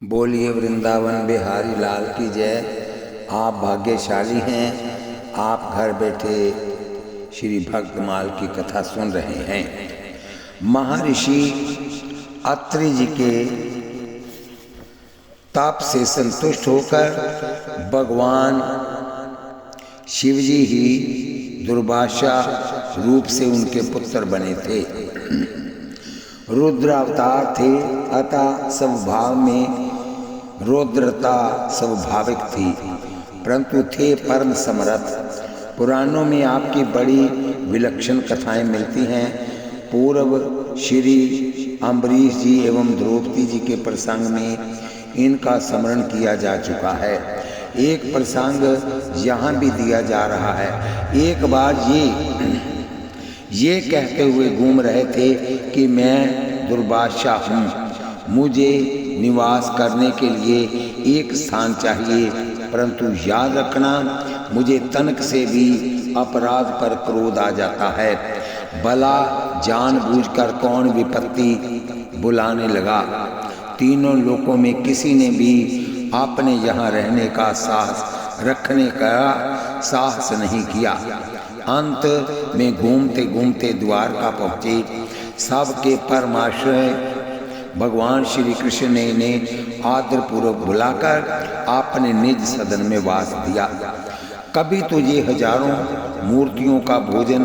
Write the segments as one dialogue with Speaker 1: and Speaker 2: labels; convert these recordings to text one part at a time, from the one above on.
Speaker 1: बोलिए वृंदावन बिहारी लाल की जय। आप भाग्यशाली हैं, आप घर बैठे श्री भक्तमाल की कथा सुन रहे हैं। महर्षि अत्रि जी के तप से संतुष्ट होकर भगवान शिवजी ही दुर्वासा रूप से उनके पुत्र बने थे। रुद्रावतार थे, अतः स्वभाव में रौद्रता स्वाभाविक थी, परंतु थे परम समर्थ। पुराणों में आपकी बड़ी विलक्षण कथाएं मिलती हैं। पूर्व श्री अम्बरीश जी एवं द्रौपदी जी के प्रसंग में इनका स्मरण किया जा चुका है। एक प्रसंग यहाँ भी दिया जा रहा है। एक बार ये कहते हुए घूम रहे थे कि मैं दुर्वासा हूँ, मुझे निवास करने के लिए एक स्थान चाहिए, परंतु याद रखना मुझे तनक से भी अपराध पर क्रोध आ जाता है। भला जानबूझकर कौन विपत्ति बुलाने लगा। तीनों लोकों में किसी ने भी अपने यहाँ रहने का साहस रखने का साहस नहीं किया। अंत में घूमते घूमते द्वारका पहुँचे। सबके परमाश्रय भगवान श्री कृष्ण ने इन्हें आदरपूर्वक बुलाकर अपने निज सदन में वास दिया। कभी तो ये हजारों मूर्तियों का भोजन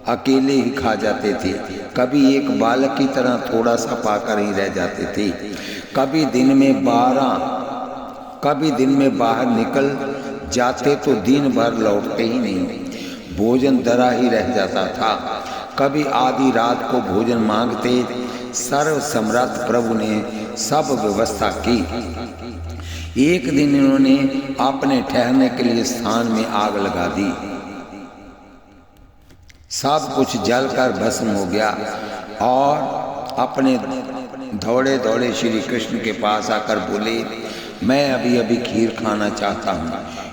Speaker 1: अकेले ही खा जाते थे, कभी एक बालक की तरह थोड़ा सा पाकर ही रह जाते थे। कभी दिन में बाहर निकल जाते तो दिन भर लौटते ही नहीं, भोजन दरा ही रह जाता था। कभी आधी रात को भोजन मांगते, सर्व सम्राट प्रभु ने सब व्यवस्था की। एक दिन इन्होंने अपने ठहरने के लिए स्थान में आग लगा दी। सब कुछ जलकर भस्म हो गया और अपने दौड़े दौड़े श्री कृष्ण के पास आकर बोले, मैं अभी अभी खीर खाना चाहता हूँ।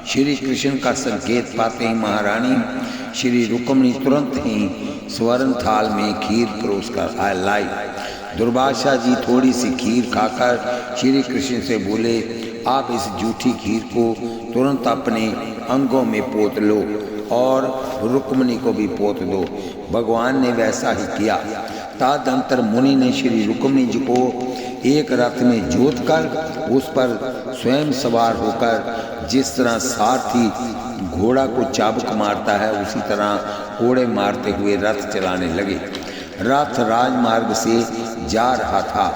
Speaker 1: श्री कृष्ण का संकेत पाते ही महारानी श्री रुक्मिणी तुरंत ही स्वर्ण थाल में खीर परोस कर लाई। दुर्वासा जी थोड़ी सी खीर खाकर श्री कृष्ण से बोले, आप इस जूठी खीर को तुरंत अपने अंगों में पोत लो और रुक्मिणी को भी पोत दो। भगवान ने वैसा ही किया। तदंतर मुनि ने श्री रुक्मिणी जी को एक रथ में जोत कर उस पर स्वयं सवार होकर जिस तरह सारथी घोड़ा को चाबुक मारता है, उसी तरह कोड़े मारते हुए रथ चलाने लगे। रथ राजमार्ग से जा रहा था।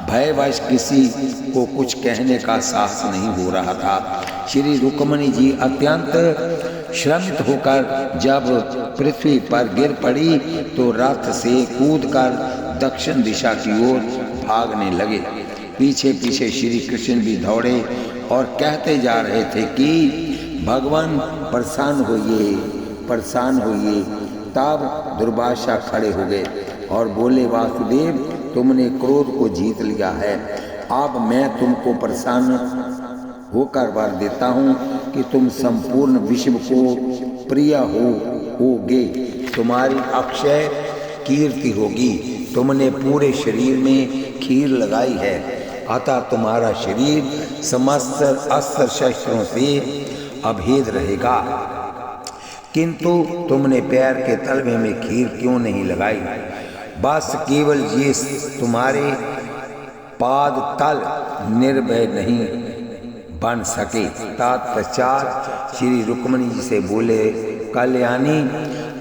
Speaker 1: भयवश किसी को कुछ कहने का साहस नहीं हो रहा था। श्री रुक्मिणी जी अत्यंत श्रमित होकर जब पृथ्वी पर गिर पड़ी तो रथ से कूदकर दक्षिण दिशा की ओर भागने लगे। पीछे पीछे श्री कृष्ण भी दौड़े और कहते जा रहे थे कि भगवान प्रसन्न होइए। तब दुर्वासा खड़े हो गए और बोले, वासुदेव, तुमने क्रोध को जीत लिया है। अब मैं तुमको प्रसन्न होकर वर देता हूँ कि तुम संपूर्ण विश्व को प्रिय होगे। तुम्हारी अक्षय कीर्ति होगी। तुमने पूरे शरीर में खीर लगाई है, अतः तुम्हारा शरीर समस्त अस्त्र शस्त्रों से अभेद रहेगा। किंतु तुमने पैर के तलवे में खीर क्यों नहीं लगाई? बस केवल ये तुम्हारे पाद तल निर्भय नहीं बन सके। तत्पश्चात श्री रुक्मिणी जी से बोले, कल्याणी,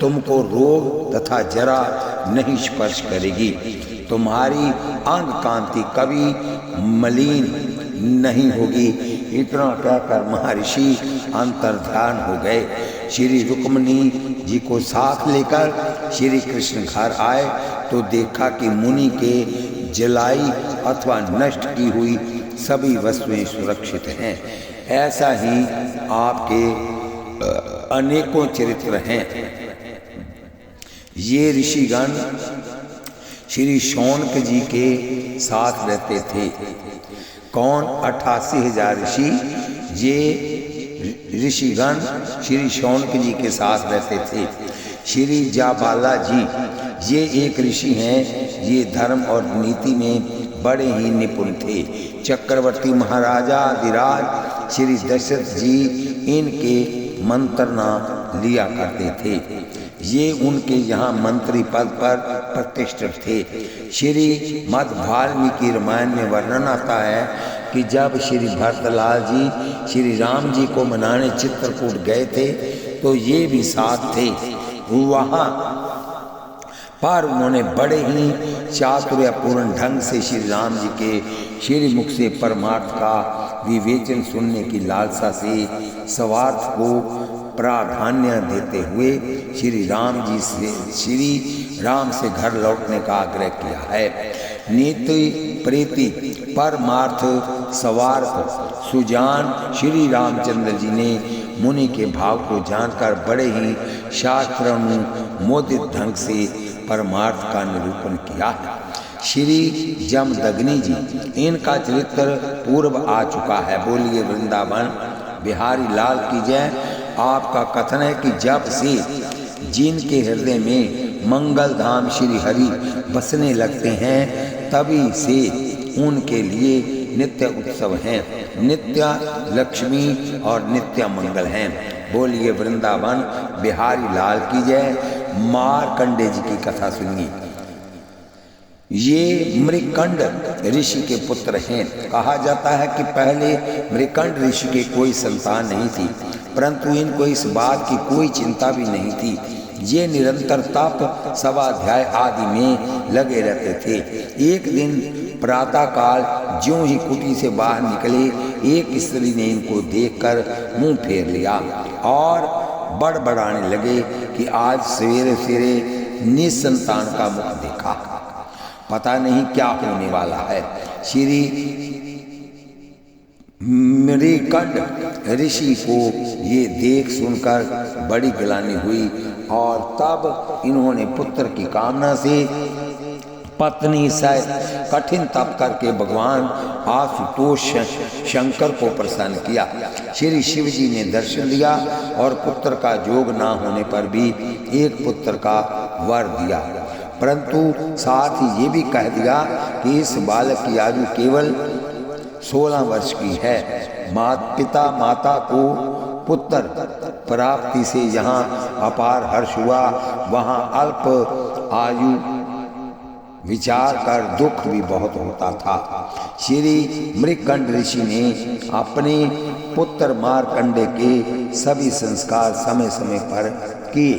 Speaker 1: तुमको रोग तथा जरा नहीं स्पर्श करेगी। तुम्हारी अंग कांति कभी मलिन नहीं होगी। इतना कहकर महर्षि अंतर्ध्यान हो गए। श्री रुक्मिणी जी को साथ लेकर श्री कृष्ण घर आए तो देखा कि मुनि के जलाई अथवा नष्ट की हुई सभी वस्तुएं सुरक्षित हैं। ऐसा ही आपके अनेकों चरित्र हैं। ये ऋषिगण श्री शौनक जी के साथ रहते थे। कौन? 88,000 ऋषि। ये ऋषिगण श्री शौनक जी के साथ रहते थे। श्री जाबाला जी ये एक ऋषि हैं। ये धर्म और नीति में बड़े ही निपुण थे। चक्रवर्ती महाराजा अधिराज श्री दशरथ जी इनके मंत्रणा लिया करते थे। ये उनके यहाँ मंत्री पद पर प्रतिष्ठित थे। श्री मद वाल्मीकि रामायण में वर्णन आता है कि जब श्री भरतलाल जी श्री राम जी को मनाने चित्रकूट गए थे तो ये भी साथ थे। वहाँ पर उन्होंने बड़े ही चातुर्यपूर्ण ढंग से श्री राम जी के श्री मुख से परमार्थ का विवेचन सुनने की लालसा से स्वार्थ को प्राधान्य देते हुए श्री राम से घर लौटने का आग्रह किया है। नीति प्रीति परमार्थ स्वार्थ सुजान श्री रामचंद्र जी ने मुनि के भाव को जानकर बड़े ही शास्त्रानुमोदित ढंग से परमार्थ का निरूपण किया है। श्री जमदग्नि जी इनका चरित्र पूर्व आ चुका है। बोलिए वृंदावन बिहारी लाल की जय। आपका कथन है कि जब से जिनके हृदय में मंगल धाम श्री हरि बसने लगते हैं तभी से उनके लिए नित्य उत्सव हैं, नित्य लक्ष्मी और नित्य मंगल हैं। बोलिए वृंदावन बिहारी लाल की जय। मारकंडे जी की कथा सुनिए। ये मृकंड ऋषि के पुत्र हैं। कहा जाता है कि पहले मृकंड ऋषि के कोई संतान नहीं थी, परंतु इनको इस बात की कोई चिंता भी नहीं थी। ये निरंतर तप स्वाध्याय आदि में लगे रहते थे। एक दिन प्रातः काल ज्यों ही कुटी से बाहर निकले, एक स्त्री ने इनको देखकर मुंह फेर लिया और बड़बड़ाने लगे कि आज सवेरे सवेरे निसंतान का मुख देखा, पता नहीं क्या होने वाला है। श्री मृकंड ऋषि को ये देख सुनकर बड़ी गिलानी हुई और तब इन्होंने पुत्र की कामना से पत्नी सहित कठिन तप करके भगवान आशुतोष शंकर को प्रसन्न किया। श्री शिव जी ने दर्शन दिया और पुत्र का योग ना होने पर भी एक पुत्र का वर दिया, परंतु साथ ही ये भी कह दिया कि इस बालक की आयु केवल 16 वर्ष की है। पिता माता को पुत्र प्राप्ति से जहाँ अपार हर्ष हुआ, वहाँ अल्प आयु विचार कर दुख भी बहुत होता था। श्री मृकंड ऋषि ने अपने पुत्र मारकंडे के सभी संस्कार समय समय पर किए।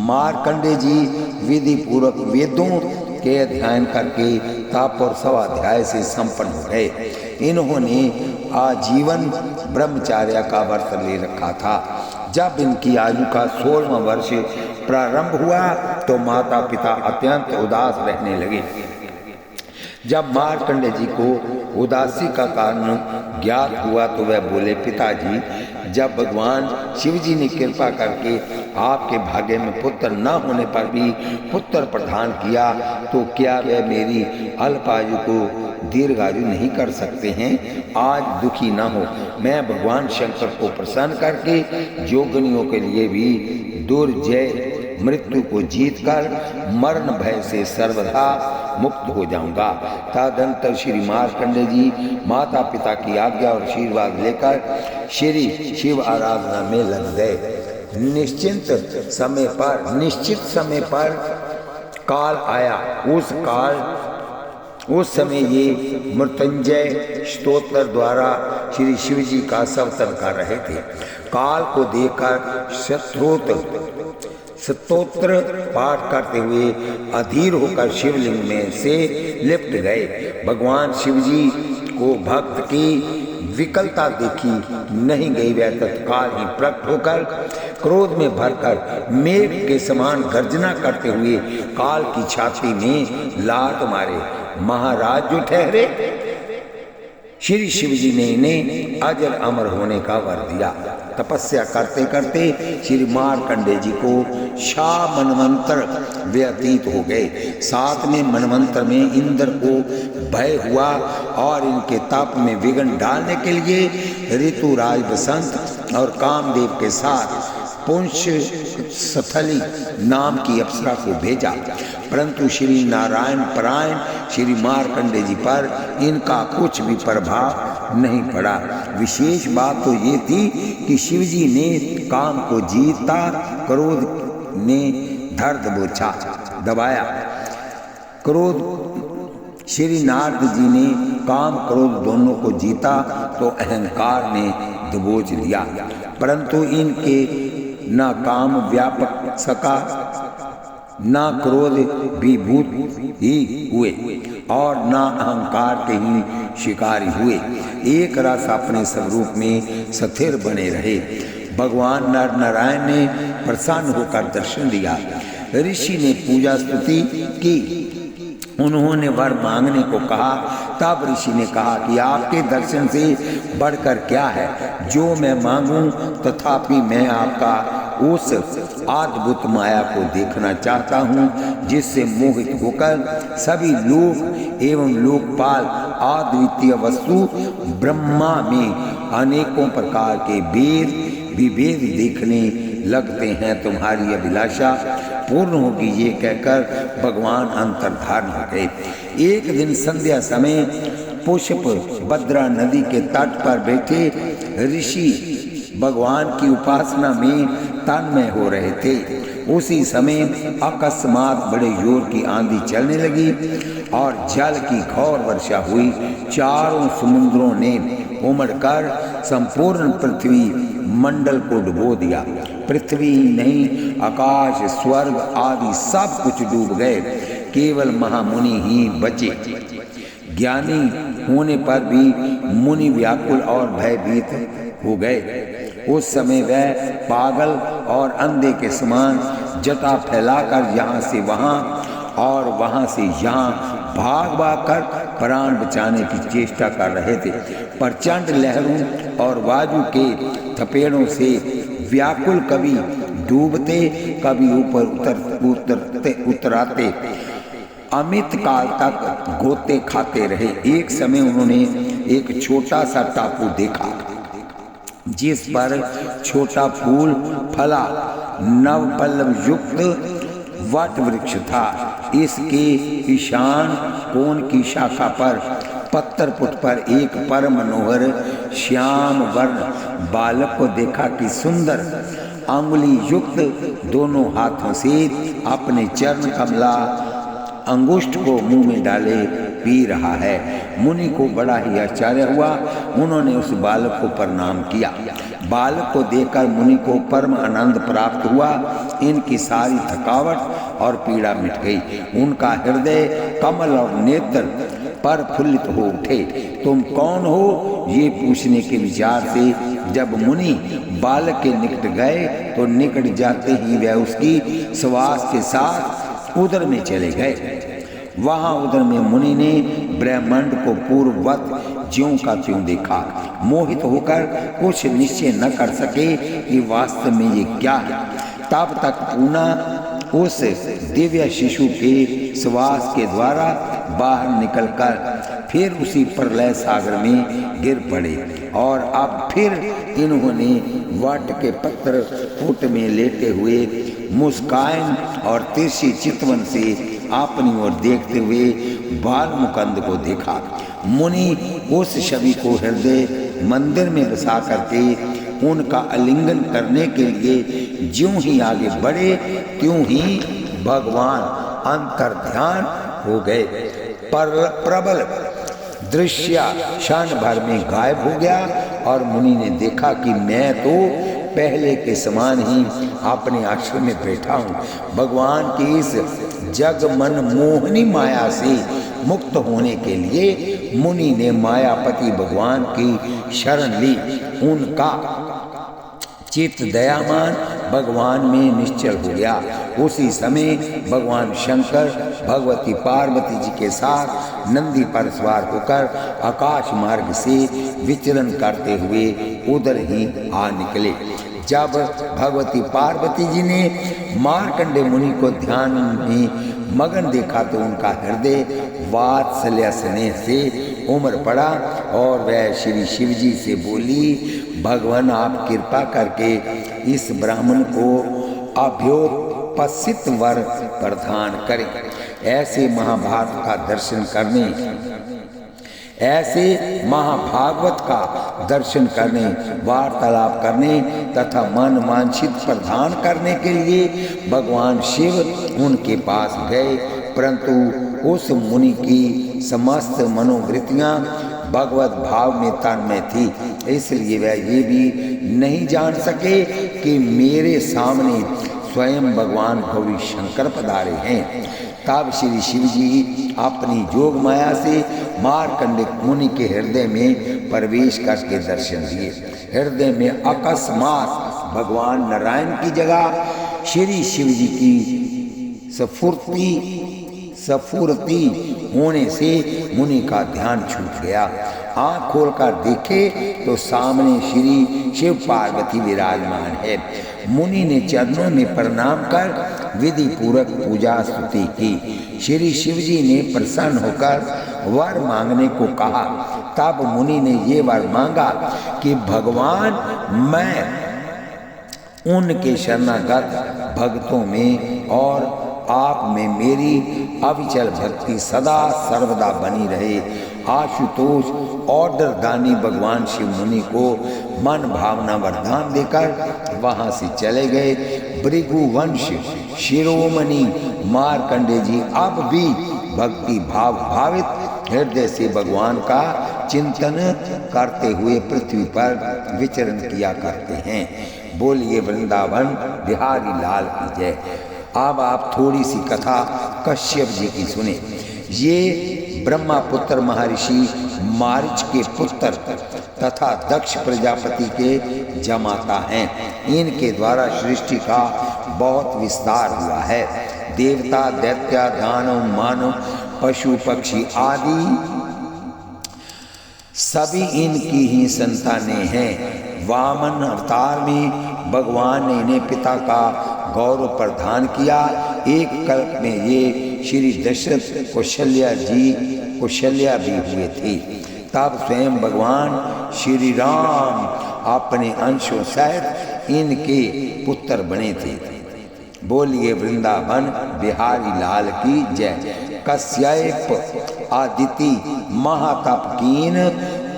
Speaker 1: मारकंडे जी विधि पूर्वक वेदों के अध्ययन करके तप और स्वाध्याय से संपन्न हो गए। इन्होंने आजीवन ब्रह्मचार्य का व्रत ले रखा था। जब इनकी आयु का 16वां वर्ष प्रारंभ हुआ तो माता पिता अत्यंत उदास रहने लगे। जब मार्कंडे जी को उदासी का कारण ज्ञात हुआ तो वह बोले, पिताजी, जब भगवान शिव जी ने कृपा करके आपके भाग्य में पुत्र न होने पर भी पुत्र प्रदान किया तो क्या वह मेरी अल्पायु को दीर्घायु नहीं कर सकते हैं? आज दुखी न हो, मैं भगवान शंकर को प्रसन्न करके जोगनियों के लिए भी दुर्जय मृत्यु को जीतकर मरण भय से सर्वदा मुक्त हो जाऊंगा। तदंतर श्री मार्कंडे जी माता पिता की आज्ञा और आशीर्वाद लेकर श्री शिव आराधना में लग गए। निश्चित समय पर काल आया। उस समय ये मृत्युंजय स्तोत्र द्वारा श्री शिव जी का स्तोत्र कर रहे थे। काल को देखकर स्तोत्र पाठ करते हुए अधीर होकर शिवलिंग में से लिपट गए। भगवान शिव जी को भक्त की विकलता देखी नहीं गई। वह तत्काल ही प्रकट होकर क्रोध में भरकर मेघ के समान गर्जना करते हुए काल की छाती में लात मारे। महाराज जो ठहरे, श्री शिव जी ने इन्हें अजर अमर होने का वर दिया। तपस्या करते करते श्री मार्कंडे जी को 6 मनवंतर व्यतीत हो गए। 7वें मनवंतर में इंद्र को भय हुआ और इनके तप में विघ्न डालने के लिए ऋतुराज बसंत और कामदेव के साथ पुंश स्थली नाम की अप्सरा को भेजा, परंतु श्री नारायण परायण श्री मार्कंडे जी पर इनका कुछ भी प्रभाव नहीं पड़ा। विशेष बात तो ये थी कि शिव जी ने काम को जीता, क्रोध ने धर्द बोछा दबाया। क्रोध श्री नारद जी ने काम क्रोध दोनों को जीता तो अहंकार ने दबोच लिया, परंतु इनके न काम व्यापक सका न क्रोध विभूत ही हुए और न अहंकार के ही शिकारी हुए। एक रस अपने स्वरूप में स्थिर बने रहे। भगवान नर नारायण ने प्रसन्न होकर दर्शन दिया। ऋषि ने पूजा स्तुति की, उन्होंने वर मांगने को कहा। तब ऋषि ने कहा कि आपके दर्शन से बढ़कर क्या है, जो मैं मांगूं तथापि मैं आपका उस अद्भुत माया को देखना चाहता हूँ जिससे मोहित होकर सभी लोक एवं लोकपाल अद्वितीय वस्तु ब्रह्मा में अनेकों प्रकार के भेद विभेद देखने लगते हैं। तुम्हारी अभिलाषा पूर्ण होगी, ये कहकर भगवान अंतर्धान हो गए। एक दिन संध्या समय पुष्प भद्रा नदी के तट पर बैठे ऋषि भगवान की उपासना में तन्मय हो रहे थे। उसी समय अकस्मात बड़े जोर की आंधी चलने लगी और जल की घोर वर्षा हुई। चारों समुद्रों ने उमड़कर संपूर्ण पृथ्वी मंडल को डुबो दिया। पृथ्वी नहीं, आकाश स्वर्ग आदि सब कुछ डूब गए, केवल महामुनि ही बचे। ज्ञानी होने पर भी मुनि व्याकुल और भयभीत हो गए। उस समय वह पागल और अंधे के समान जटा फैलाकर यहाँ से वहाँ और वहाँ से यहाँ भाग भाग कर प्राण बचाने की चेष्टा कर रहे थे। प्रचंड लहरों और वायु के थपेड़ों से व्याकुल कभी डूबते कभी ऊपर उतराते अमित काल तक गोते खाते रहे। एक समय उन्होंने एक छोटा सा टापू देखा जिस पर छोटा फूल फला नव पल्लव युक्त वट वृक्ष था। इसके ईशान कोण की शाखा पर पत्थर पुट पर एक परम मनोहर श्याम वर्ण बालक को देखा कि सुंदर अंगुली युक्त दोनों हाथों से अपने चरण कमला अंगुष्ठ को मुंह में डाले पी रहा है। मुनि को बड़ा ही आश्चर्य हुआ। उन्होंने उस बालक को प्रणाम किया। बालक को देखकर मुनि को परम आनंद प्राप्त हुआ। इनकी सारी थकावट और पीड़ा मिट गई। उनका हृदय कमल और नेत्र पर फुल्लित हो उठे। तुम कौन हो, ये पूछने के विचार से जब मुनि बालक के निकट गए तो निकट जाते ही वह उसकी श्वास के साथ उदर में चले गए। वहां उदर में मुनि ने ब्रह्मांड को पूर्ववत ज्यों का त्यों देखा। मोहित होकर कुछ निश्चय न कर सके कि वास्तव में ये क्या है। तब तक पुनः उस दिव्य शिशु के श्वास के द्वारा बाहर निकलकर फिर उसी प्रलय सागर में गिर पड़े और अब फिर इन्होंने वट के पत्र पुट में लेटे हुए मुस्कान और तिरछी चितवन से अपनी ओर देखते हुए बाल मुकंद को देखा। मुनि उस छवि को हृदय मंदिर में बसा करके उनका आलिंगन करने के लिए ज्यों ही आगे बढ़े त्यों ही भगवान अंतर्ध्यान हो गए। प्रबल दृश्य क्षण भर में गायब हो गया और मुनि ने देखा कि मैं तो पहले के समान ही अपने आश्रम में बैठा हूँ। भगवान की इस जग मन मोहनी माया से मुक्त होने के लिए मुनि ने मायापति भगवान की शरण ली। उनका चित्त दयामान भगवान में निश्चल हो गया। उसी समय भगवान शंकर भगवती पार्वती जी के साथ नंदी पर सवार होकर आकाश मार्ग से विचरण करते हुए उधर ही आ निकले। जब भगवती पार्वती जी ने मार्कंडे मुनि को ध्यान में मगन देखा तो उनका हृदय वात्सल्य स्नेह से उमड़ पड़ा और वह श्री शिव जी से बोली, भगवान आप कृपा करके इस ब्राह्मण को अभ्योपसित वर प्रदान करें। ऐसे महाभारत का दर्शन करने, ऐसे महाभागवत का दर्शन करने, वार्तालाप करने तथा मन वांछित प्रदान करने के लिए भगवान शिव उनके पास गए, परंतु उस मुनि की समस्त मनोवृत्तियां भगवत भाव में तन्मय थी, इसलिए वह ये भी नहीं जान सके कि मेरे सामने स्वयं भगवान गौरी शंकर पधारे हैं। तब श्री शिव जी अपनी जोग माया से मार्कंडेय मुनि के हृदय में प्रवेश करके दर्शन दिए। हृदय में अकस्मात भगवान नारायण की जगह श्री शिव जी की स्फूर्ति होने से मुनि का ध्यान छूट गया। आँख खोलकर देखे तो सामने श्री शिव पार्वती विराजमान है। मुनि ने चरणों में प्रणाम कर विधि पूर्वक पूजा स्तुति की। श्री शिव जी ने प्रसन्न होकर वर मांगने को कहा। तब मुनि ने ये वर मांगा कि भगवान, मैं उनके शरणागत भक्तों में और आप में मेरी अविचल भक्ति सदा सर्वदा बनी रहे। आशुतोष ऑर्डर दानी भगवान शिव मुनि को मन भावना वरदान देकर वहां से चले गए। भृगुवंश शिरोमणि मार्कंडेय जी अब भी भक्ति भाव भावित हृदय से भगवान का चिंतन करते हुए पृथ्वी पर विचरण किया करते हैं। बोलिए वृंदावन बिहारी लाल की जय। अब आप थोड़ी सी कथा कश्यप जी की सुने। ये ब्रह्मापुत्र महर्षि मारीच के पुत्र तथा दक्ष प्रजापति के जमाता हैं। इनके द्वारा सृष्टि का बहुत विस्तार हुआ है। देवता, दैत्य, दानव, मानव, पशु, पक्षी आदि सभी इनकी ही संतानें हैं। वामन अवतार में भगवान ने इन्हें पिता का गौरव प्रदान किया। एक कल्प में ये श्री दशरथ कौशल्या भी हुए थे। तब स्वयं भगवान श्री राम अपने अंशों सहित इनके पुत्र बने थे। बोलिए वृंदावन बिहारी लाल की जय। कश्यप आदिति महातपकीन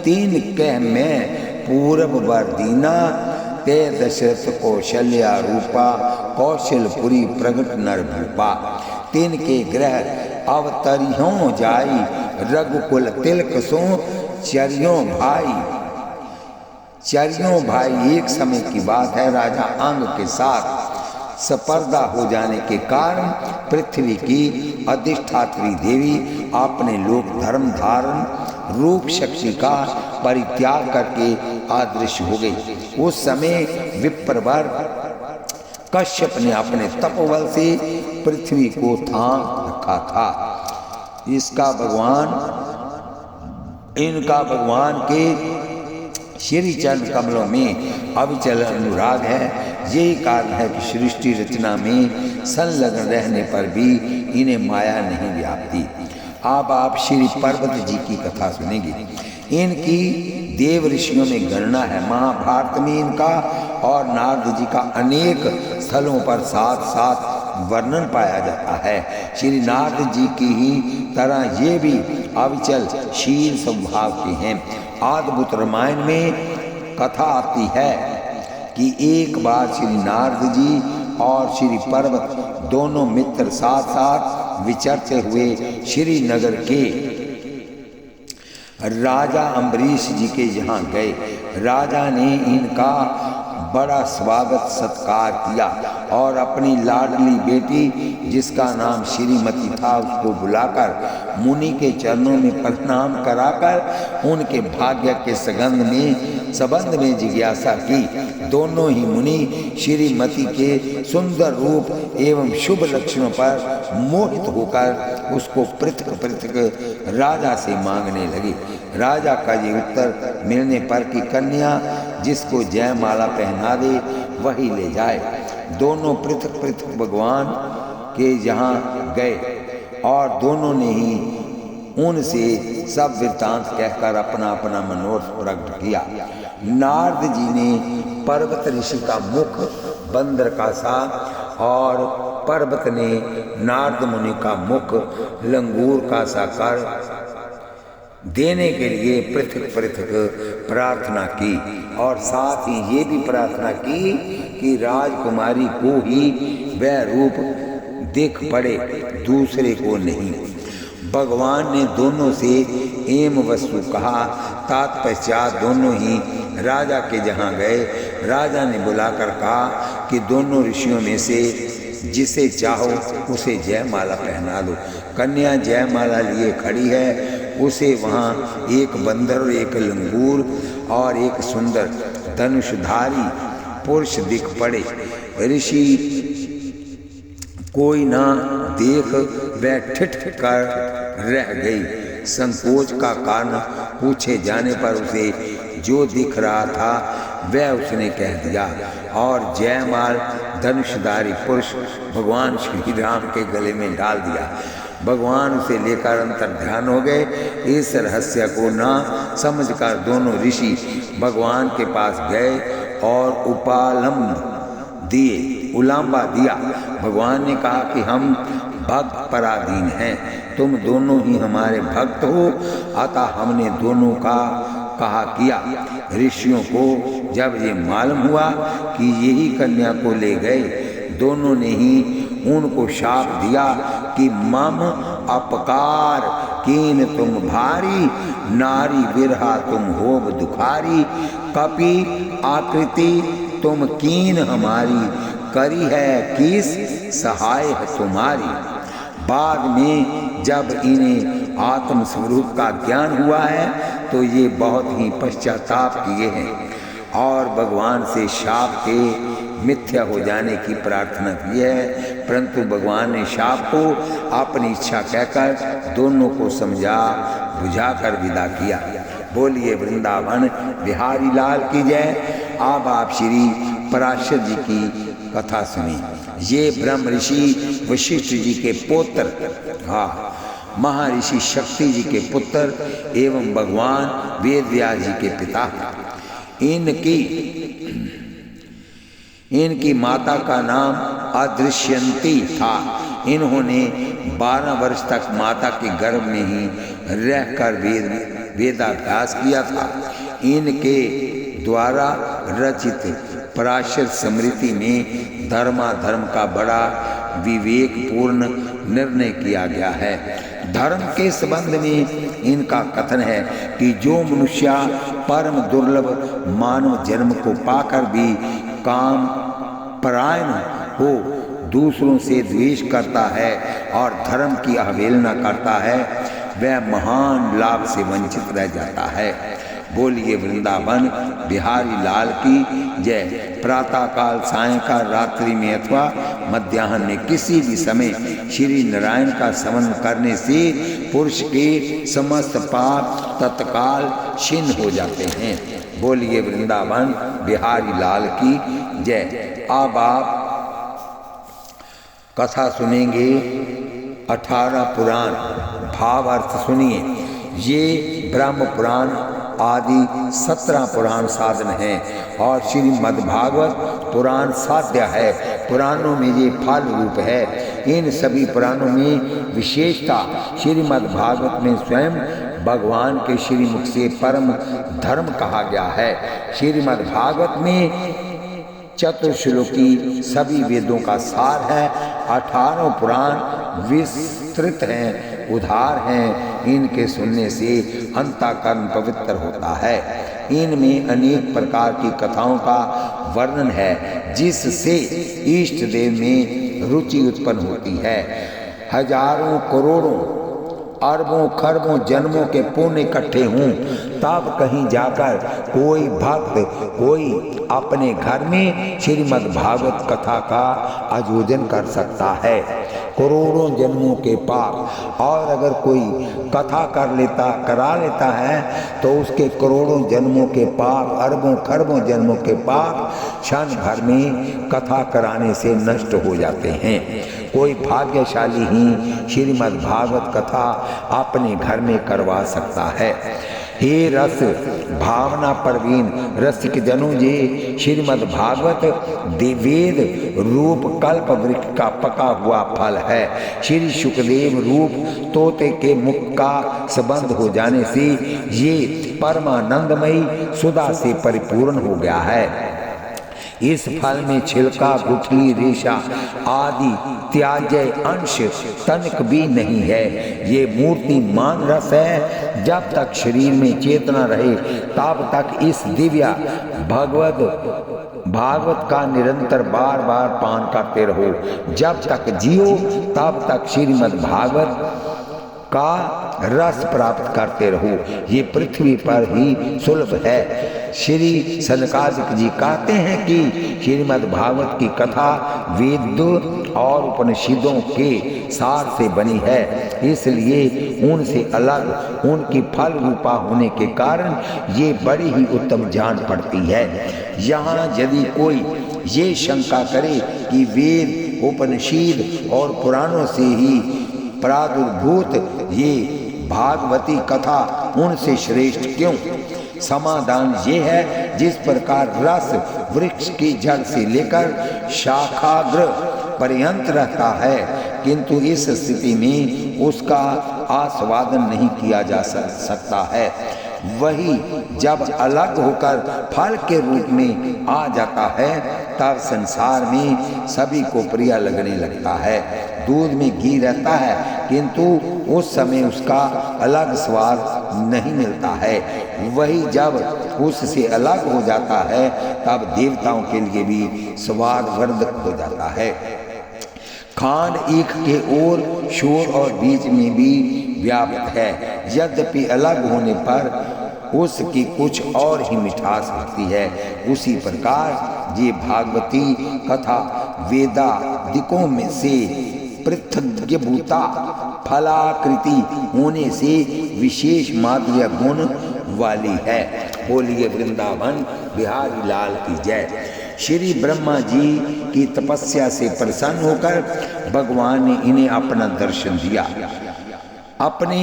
Speaker 1: तीन कह में पूर्व वर्दीना ते दशरथ कौशल्या रूपा कौशलपुरी प्रगट नर भूपा। तीन के ग्रह अवतरियों जाई रघुकुल तिलक सो चरियों भाई। एक समय की बात है, राजा अंग के साथ स्पर्धा हो जाने के कारण पृथ्वी की अधिष्ठात्री देवी अपने लोक धर्म धारण रूप शक्ति का परित्याग करके अदृश्य हो गई। उस समय विप्रवर कश्यप ने अपने तपोबल से पृथ्वी को थाम रखा था। इनका भगवान के श्री चरण कमलों में अविचल अनुराग है। यही कारण है कि सृष्टि रचना में संलग्न रहने पर भी इन्हें माया नहीं व्यापती। अब आप श्री पर्वत जी की कथा सुनेंगे। इनकी देव ऋषियों में गणना है। महाभारत में इनका और नारद जी का अनेक स्थलों पर साथ साथ वर्णन पाया जाता है। श्री नारद जी की ही तरह ये भी अविचल शील स्वभाव के हैं। अद्भुत रामायण में कथा आती है कि एक बार श्री नारद जी और श्री पर्वत दोनों मित्र साथ साथ विचरते हुए श्रीनगर के राजा अम्बरीश जी के यहाँ गए। राजा ने इनका बड़ा स्वागत सत्कार किया और अपनी लाडली बेटी जिसका नाम श्रीमती था उसको बुलाकर मुनि के चरणों में प्रणाम कराकर उनके भाग्य के संबंध में जिज्ञासा की। दोनों ही मुनि श्रीमती के सुंदर रूप एवं शुभ लक्षणों पर मोहित होकर उसको पृथक राजा से मांगने लगे। राजा का ये उत्तर मिलने पर कि कन्या जिसको जयमाला पहना दे वही ले जाए। दोनों पृथक भगवान के यहाँ गए और दोनों ने ही उनसे सब वृत्तांत कहकर अपना अपना मनोरथ प्रकट किया। नारद जी ने पर्वत ऋषि का मुख बंदर का सा और पर्वत ने नारद मुनि का मुख लंगूर का सा कर देने के लिए पृथक पृथक प्रार्थना की और साथ ही ये भी प्रार्थना की कि राजकुमारी को ही वह रूप दिख पड़े, दूसरे को नहीं। भगवान ने दोनों से एम वस्तु कहा। तत्पश्चात दोनों ही राजा के जहाँ गए। राजा ने बुलाकर कहा कि दोनों ऋषियों में से जिसे चाहो उसे जयमाला पहना लो। कन्या जयमाला लिए खड़ी है। उसे वहाँ एक बंदर और एक लंगूर और एक सुंदर धनुषधारी पुरुष दिख पड़े। ऋषि कोई ना देख वह ठिठ कर रह गई। संकोच का कारण पूछे जाने पर उसे जो दिख रहा था वह उसने कह दिया और जयमाल धनुषधारी पुरुष भगवान श्री राम के गले में डाल दिया। भगवान उसे लेकर अंतर ध्यान हो गए। इस रहस्य को ना समझकर दोनों ऋषि भगवान के पास गए और उलांबा दिया। भगवान ने कहा कि हम भक्त पराधीन हैं, तुम दोनों ही हमारे भक्त हो, अतः हमने दोनों का कहा किया। ऋषियों को जब ये मालूम हुआ कि यही कन्या को ले गए, दोनों ने ही उनको शाप दिया कि मम अपकार कीन तुम भारी, नारी विरहा तुम होब दुखारी, कपि आकृति तुम कीन हमारी, करी है किस सहाय है तुम्हारी। बाद में जब इन्हें आत्म स्वरूप का ज्ञान हुआ है तो ये बहुत ही पश्चाताप किए हैं और भगवान से शाप के मिथ्या हो जाने की प्रार्थना की है, परंतु भगवान ने शाप को अपनी इच्छा कहकर दोनों को समझा बुझाकर विदा किया। बोलिए वृंदावन बिहारी लाल की जय। अब आप श्री पराशर जी की कथा सुनी। ये ब्रह्म ऋषि वशिष्ठ जी के पुत्र, महर्षि शक्ति जी के पुत्र एवं भगवान वेद व्यास जी के पिता। इनकी माता का नाम अदृश्यंती था। इन्होंने 12 वर्ष तक माता के गर्भ में ही रहकर वेदाभ्यास किया था। इनके द्वारा रचित पराशर स्मृति में धर्माधर्म का बड़ा विवेकपूर्ण निर्णय किया गया है। धर्म के संबंध में इनका कथन है कि जो मनुष्य परम दुर्लभ मानव जन्म को पाकर भी काम परायण हो, दूसरों से द्वेष करता है और धर्म की अवहेलना करता है, वह महान लाभ से वंचित रह जाता है। बोलिए वृंदावन बिहारी लाल की जय। प्रातः काल, सायंकाल, रात्रि में अथवा मध्याह्न में किसी भी समय श्री नारायण का स्मरण करने से पुरुष के समस्त पाप तत्काल क्षीण हो जाते हैं। बोलिए वृंदावन बिहारी लाल की जय। अब आप कथा सुनेंगे 18 पुराण, भावार्थ सुनिए। ये ब्रह्म पुराण आदि 17 पुराण साधन हैं और श्रीमद्भागवत पुराण साध्य है। पुराणों में ये फल रूप है। इन सभी पुराणों में विशेषता श्रीमद्भागवत में स्वयं भगवान के श्रीमुख से परम धर्म कहा गया है। श्रीमद्भागवत में चतुर्श्लोकी सभी वेदों का सार है। 18 पुराण विस्तृत हैं, उदार हैं। इनके सुनने से अंतःकरण पवित्र होता है। इनमें अनेक प्रकार की कथाओं का वर्णन है जिससे इष्ट देव में रुचि उत्पन्न होती है। हजारों करोड़ों अरबों खरबों जन्मों के पुण्य इकट्ठे हों तब कहीं जाकर कोई भक्त कोई अपने घर में श्रीमद्भागवत कथा का आयोजन कर सकता है। करोड़ों जन्मों के पाप। और अगर कोई कथा करा लेता है तो उसके करोड़ों जन्मों के पाप, अरबों खरबों जन्मों के पाप क्षण भर में कथा कराने से नष्ट हो जाते हैं। कोई भाग्यशाली ही श्रीमद् भागवत कथा अपने घर में करवा सकता है। हे रस भावना प्रवीण रसिक जनों जी, श्रीमद् भागवत वेद रूप कल्प वृक्ष का पका हुआ फल है। श्री सुखदेव रूप तोते के मुख का संबंध हो जाने से ये परमानंदमयी सुधा से परिपूर्ण हो गया है। इस फल में छिलका, गुठली, रेशा आदि त्याज्य अंश तनिक भी नहीं है। ये मूर्तिमान रस है। जब तक शरीर में चेतना रहे तब तक इस दिव्य भागवत का निरंतर बार बार पान करते रहो। जब तक जियो तब तक श्रीमद् भागवत का रस प्राप्त करते रहो। ये पृथ्वी पर ही सुलभ है। श्री सनकादिक जी कहते हैं कि श्रीमद् भागवत की कथा वेद और उपनिषदों के सार से बनी है, इसलिए उनसे अलग उनकी फल रूपा होने के कारण ये बड़ी ही उत्तम जान पड़ती है। यहाँ यदि कोई ये शंका करे कि वेद, उपनिषद और पुराणों से ही प्रादुर्भूत ये भागवती कथा उनसे श्रेष्ठ क्यों? समाधान ये है, जिस प्रकार रस वृक्ष की जड़ से लेकर शाखाग्र पर्यंत रहता है, किंतु इस स्थिति में उसका आस्वादन नहीं किया जा सकता है, वही जब अलग होकर फल के रूप में आ जाता है तब संसार में सभी को प्रिय लगने लगता है। दूध में घी रहता है किंतु उस समय उसका अलग स्वाद नहीं मिलता है, वही जब उससे अलग हो जाता है तब देवताओं के लिए भी स्वादवर्धक हो जाता है। खांड ईख के ओर शोर और बीच में भी व्याप्त है, यद्यपि अलग होने पर उसकी कुछ और ही मिठास होती है। उसी प्रकार ये भागवती कथा वेदादिकों में से पृथग्भूता फलाकृति होने से विशेष माधुर्य गुण वाली है। बोलिए वृंदावन बिहारी लाल की जय। श्री ब्रह्मा जी की तपस्या से प्रसन्न होकर भगवान ने इन्हें अपना दर्शन दिया, अपने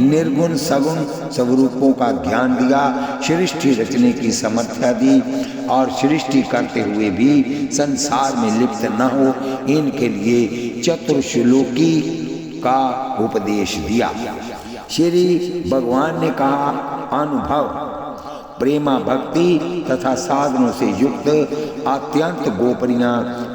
Speaker 1: निर्गुण सगुण स्वरूपों का ज्ञान दिया, सृष्टि रचने की समर्थ्या दी और सृष्टि करते हुए भी संसार में लिप्त न हो इनके लिए चतुर्श्लोकी का उपदेश दिया। श्री भगवान ने कहा, अनुभव, प्रेमा भक्ति तथा साधनों से युक्त अत्यंत गोपनीय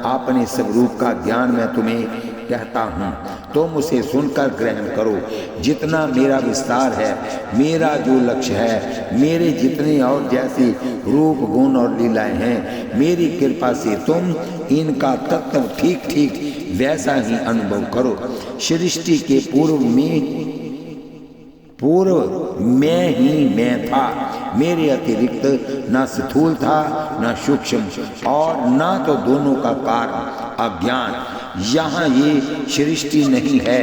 Speaker 1: अपने स्वरूप का ज्ञान मैं तुम्हें कहता हूँ, तुम उसे सुनकर ग्रहण करो। जितना मेरा विस्तार है, मेरा जो लक्ष्य है, मेरे जितने और जैसे रूप गुण और लीलाएं हैं, मेरी कृपा से तुम इनका तत्व ठीक ठीक वैसा ही अनुभव करो। सृष्टि के पूर्व मैं ही मैं था, मेरे अतिरिक्त न स्थूल था न सूक्ष्म और न तो दोनों का कारण अज्ञान। यहाँ ये सृष्टि नहीं है,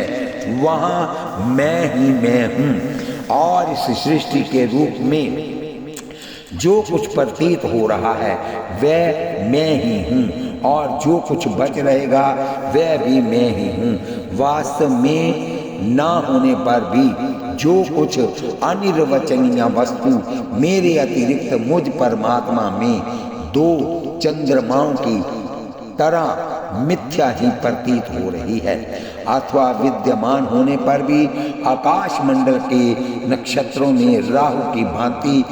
Speaker 1: वहाँ मैं ही मैं हूँ। और इस सृष्टि के रूप में जो कुछ प्रतीत हो रहा है वह मैं ही हूँ, और जो कुछ बच रहेगा वह भी मैं ही हूँ। वास्तव में न होने पर भी जो कुछ अनिर्वचनीय वस्तु मेरे अतिरिक्त मुझ परमात्मा में दो चंद्रमाओं की तरह मिथ्या ही प्रतीत हो रही है, अथवा विद्यमान होने पर भी आकाश मंडल के नक्षत्रों में राहु की भांति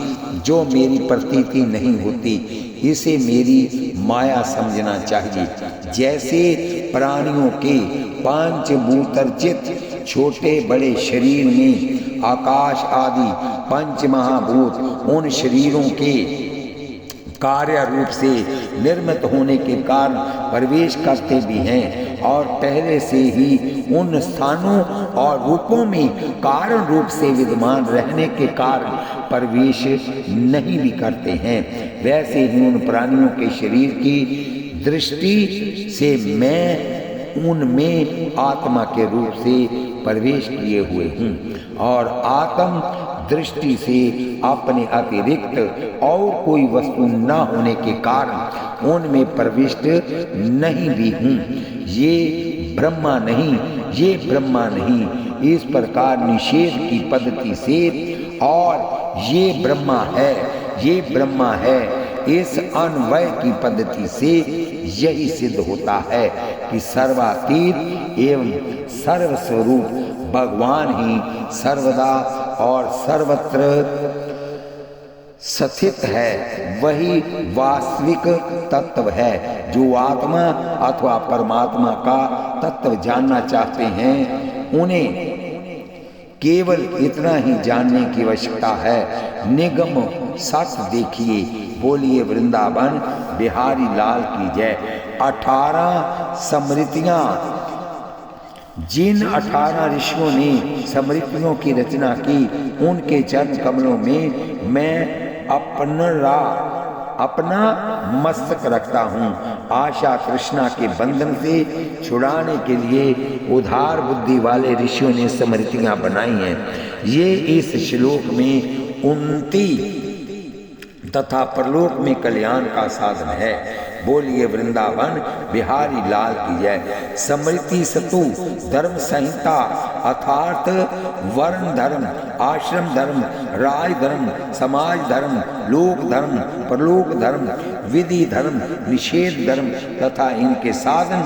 Speaker 1: जो मेरी प्रतीति नहीं होती, इसे मेरी माया समझना चाहिए। जैसे प्राणियों के पंचभूतर्चित छोटे बड़े शरीर में आकाश आदि पंच महाभूत उन शरीरों के कार्य रूप से निर्मित होने के कारण प्रवेश करते भी हैं, और पहले से ही उन स्थानों और रूपों में कारण रूप से विद्यमान रहने के कारण प्रवेश नहीं भी करते हैं, वैसे ही उन प्राणियों के शरीर की दृष्टि से मैं उनमें आत्मा के रूप से प्रवेश किए हुए हूँ और आत्म दृष्टि से अपने अतिरिक्त और कोई वस्तु न होने के कारण उनमें प्रविष्ट नहीं भी हूँ। ये ब्रह्मा नहीं, इस प्रकार निषेध की पद्धति से और ये ब्रह्मा है इस अन्वय की पद्धति से यही सिद्ध होता है कि सर्वातीत एवं सर्वस्वरूप भगवान ही सर्वदा और सर्वत्र स्थित है। वही वास्तविक तत्व है। जो आत्मा अथवा परमात्मा का तत्व जानना चाहते हैं उन्हें केवल इतना ही जानने की आवश्यकता है। निगम सत्य देखिए। बोलिए वृंदावन बिहारी लाल की जय। 18 स्मृतियां, जिन 18 ऋषियों ने स्मृतियों की रचना की उनके चरण कमलों में मैं अपना मस्तक रखता हूँ। आशा तृष्णा के बंधन से छुड़ाने के लिए उदार बुद्धि वाले ऋषियों ने स्मृतियां बनाई हैं। ये इस श्लोक में उन्नति तथा परलोक में कल्याण का साधन है। बोलिए वृंदावन बिहारी लाल की जय। स्मृति सतु धर्म संहिता अर्थात वर्ण धर्म, आश्रम धर्म, राज धर्म, समाज धर्म, लोक धर्म, परलोक धर्म, विधि धर्म, निषेध धर्म तथा इनके साधन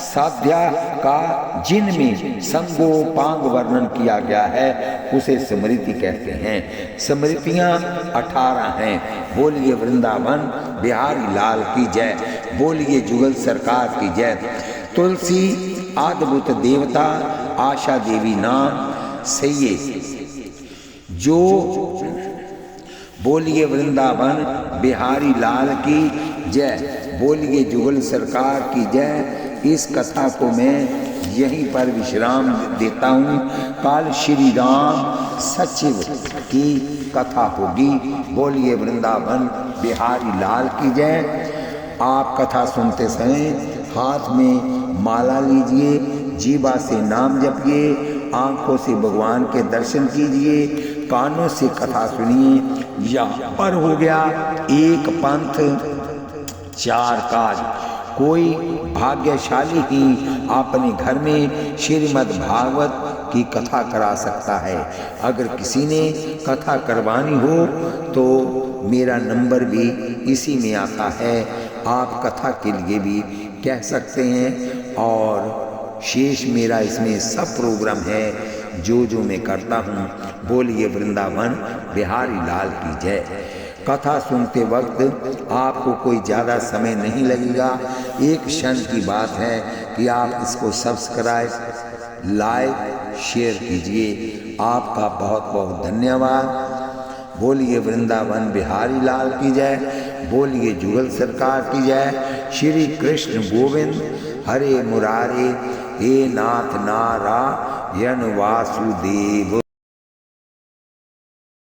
Speaker 1: साध्या का जिनमें संगोपांग वर्णन किया गया है उसे स्मृति कहते हैं। स्मृतियां 18 हैं। बोलिए वृंदावन बिहारी लाल की जय। बोलिए जुगल सरकार की जय। तुलसी अद्भुत देवता आशा देवी नाम सैये जो। बोलिए वृंदावन बिहारी लाल की जय। बोलिए जुगल सरकार की जय। इस कथा को मैं यहीं पर विश्राम देता हूँ। कल श्री राम सचिव की कथा होगी। बोलिए वृंदावन बिहारी लाल की जय। आप कथा सुनते समय हाथ में माला लीजिए, जीवा से नाम जपिए, आंखों से भगवान के दर्शन कीजिए, कानों से कथा सुनिए। यहाँ पर हो गया एक पंथ 4 काज। कोई भाग्यशाली ही अपने घर में श्रीमद् भागवत की कथा करा सकता है। अगर किसी ने कथा करवानी हो तो मेरा नंबर भी इसी में आता है। आप कथा के लिए भी कह सकते हैं और शेष मेरा इसमें सब प्रोग्राम है जो मैं करता हूँ। बोलिए वृंदावन बिहारी लाल की जय। कथा सुनते वक्त आपको कोई ज़्यादा समय नहीं लगेगा। एक क्षण की बात है कि आप इसको सब्सक्राइब लाइक शेयर कीजिए। आपका बहुत बहुत धन्यवाद। बोलिए वृंदावन बिहारी लाल की जय। बोलिए जुगल सरकार की जय। श्री कृष्ण गोविंद हरे मुरारे हे नाथ नारायण वासुदेव।